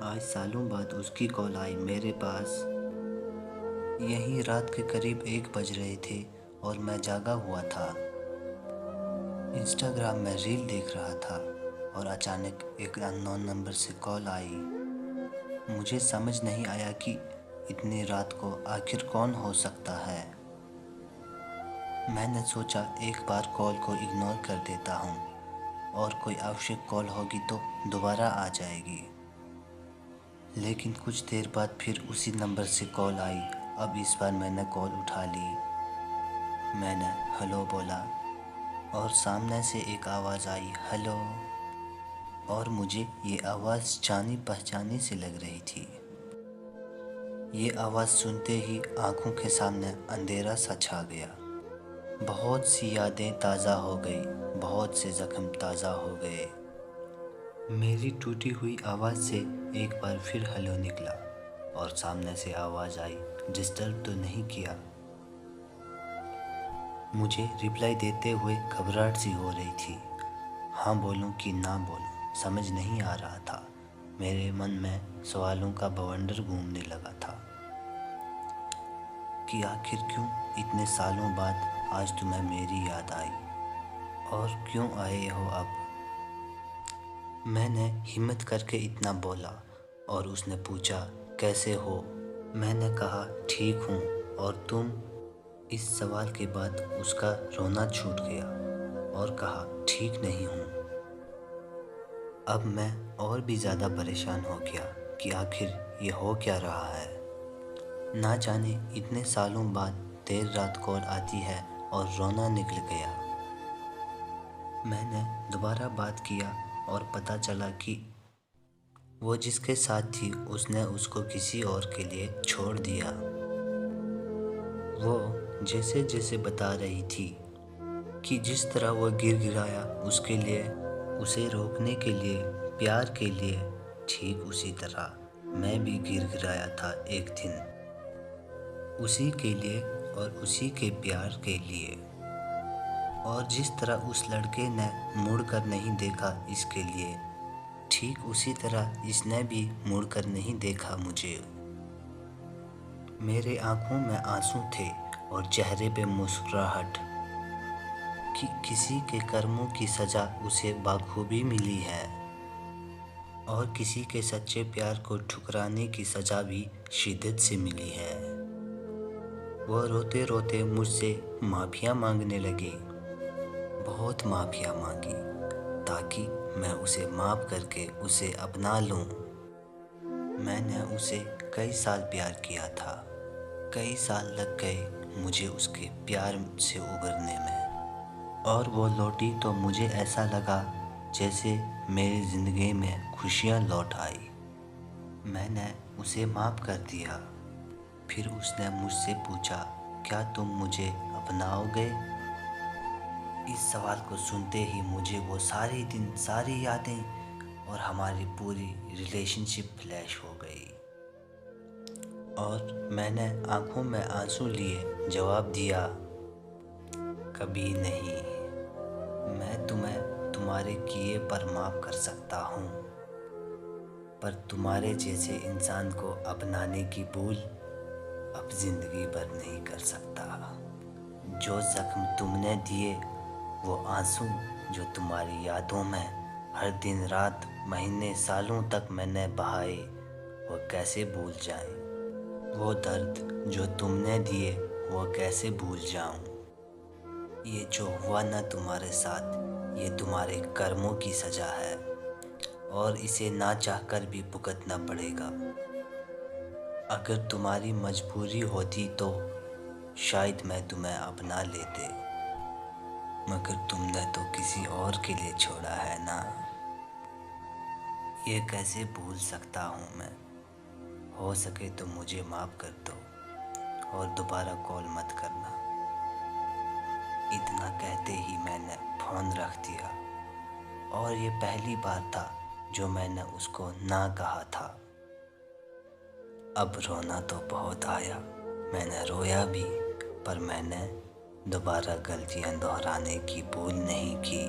आज सालों बाद उसकी कॉल आई मेरे पास। यही रात के करीब 1 बज रहे थे और मैं जागा हुआ था। इंस्टाग्राम में रील देख रहा था और अचानक एक अननोन नंबर से कॉल आई। मुझे समझ नहीं आया कि इतनी रात को आखिर कौन हो सकता है। मैंने सोचा एक बार कॉल को इग्नोर कर देता हूँ और कोई आवश्यक कॉल होगी तो दोबारा आ जाएगी। लेकिन कुछ देर बाद फिर उसी नंबर से कॉल आई। अब इस बार मैंने कॉल उठा ली। मैंने हेलो बोला और सामने से एक आवाज़ आई, हेलो। और मुझे ये आवाज़ जानी पहचानी सी लग रही थी। ये आवाज़ सुनते ही आंखों के सामने अंधेरा सा छा गया। बहुत सी यादें ताज़ा हो गई, बहुत से ज़ख्म ताज़ा हो गए। मेरी टूटी हुई आवाज़ से एक बार फिर हेलो निकला और सामने से आवाज़ आई, डिस्टर्ब तो नहीं किया। मुझे रिप्लाई देते हुए घबराहट सी हो रही थी। हाँ बोलूं कि ना बोलूं समझ नहीं आ रहा था। मेरे मन में सवालों का बवंडर घूमने लगा था कि आखिर क्यों इतने सालों बाद आज तुम्हें मेरी याद आई और क्यों आए हो अब। मैंने हिम्मत करके इतना बोला और उसने पूछा कैसे हो। मैंने कहा ठीक हूँ और तुम। इस सवाल के बाद उसका रोना छूट गया और कहा ठीक नहीं हूँ। अब मैं और भी ज़्यादा परेशान हो गया कि आखिर ये हो क्या रहा है। ना जाने इतने सालों बाद देर रात कॉल आती है और रोना निकल गया। मैंने दोबारा बात किया और पता चला कि वो जिसके साथ थी उसने उसको किसी और के लिए छोड़ दिया। वो जैसे जैसे बता रही थी कि जिस तरह वो गिड़गिड़ाया उसके लिए, उसे रोकने के लिए, प्यार के लिए, ठीक उसी तरह मैं भी गिड़गिड़ाया था एक दिन, उसी के लिए और उसी के प्यार के लिए। और जिस तरह उस लड़के ने मुड़ कर नहीं देखा इसके लिए, ठीक उसी तरह इसने भी मुड़ कर नहीं देखा मुझे। मेरे आंखों में आंसू थे और चेहरे पे मुस्कुराहट कि किसी के कर्मों की सज़ा उसे बाखूबी मिली है और किसी के सच्चे प्यार को ठुकराने की सज़ा भी शिद्दत से मिली है। वो रोते रोते मुझसे माफ़ियाँ मांगने लगे, बहुत माफ़ियाँ मांगी ताकि मैं उसे माफ़ करके उसे अपना लूँ। मैंने उसे कई साल प्यार किया था, कई साल लग गए मुझे उसके प्यार से उबरने में। और वो लौटी तो मुझे ऐसा लगा जैसे मेरी ज़िंदगी में खुशियाँ लौट आई। मैंने उसे माफ़ कर दिया। फिर उसने मुझसे पूछा क्या तुम मुझे अपनाओगे। इस सवाल को सुनते ही मुझे वो सारे दिन, सारी यादें और हमारी पूरी रिलेशनशिप फ्लैश हो गई और मैंने आंखों में आंसू लिए जवाब दिया, कभी नहीं। मैं तुम्हें तुम्हारे किए पर माफ़ कर सकता हूँ, पर तुम्हारे जैसे इंसान को अपनाने की भूल अब ज़िंदगी भर नहीं कर सकता। जो ज़ख्म तुमने दिए, वो आंसू जो तुम्हारी यादों में हर दिन रात, महीने, सालों तक मैंने बहाए, वो कैसे भूल जाएं। वो दर्द जो तुमने दिए, वो कैसे भूल जाऊं। ये जो हुआ ना तुम्हारे साथ, ये तुम्हारे कर्मों की सज़ा है और इसे ना चाहकर भी भुगतना पड़ेगा। अगर तुम्हारी मजबूरी होती तो शायद मैं तुम्हें अपना लेते, मगर तुमने तो किसी और के लिए छोड़ा है ना। ये कैसे भूल सकता हूँ मैं। हो सके तो मुझे माफ़ कर दो और दोबारा कॉल मत करना। इतना कहते ही मैंने फ़ोन रख दिया और ये पहली बार था जो मैंने उसको ना कहा था। अब रोना तो बहुत आया, मैंने रोया भी, पर मैंने दोबारा गलतियां दोहराने की भूल नहीं की।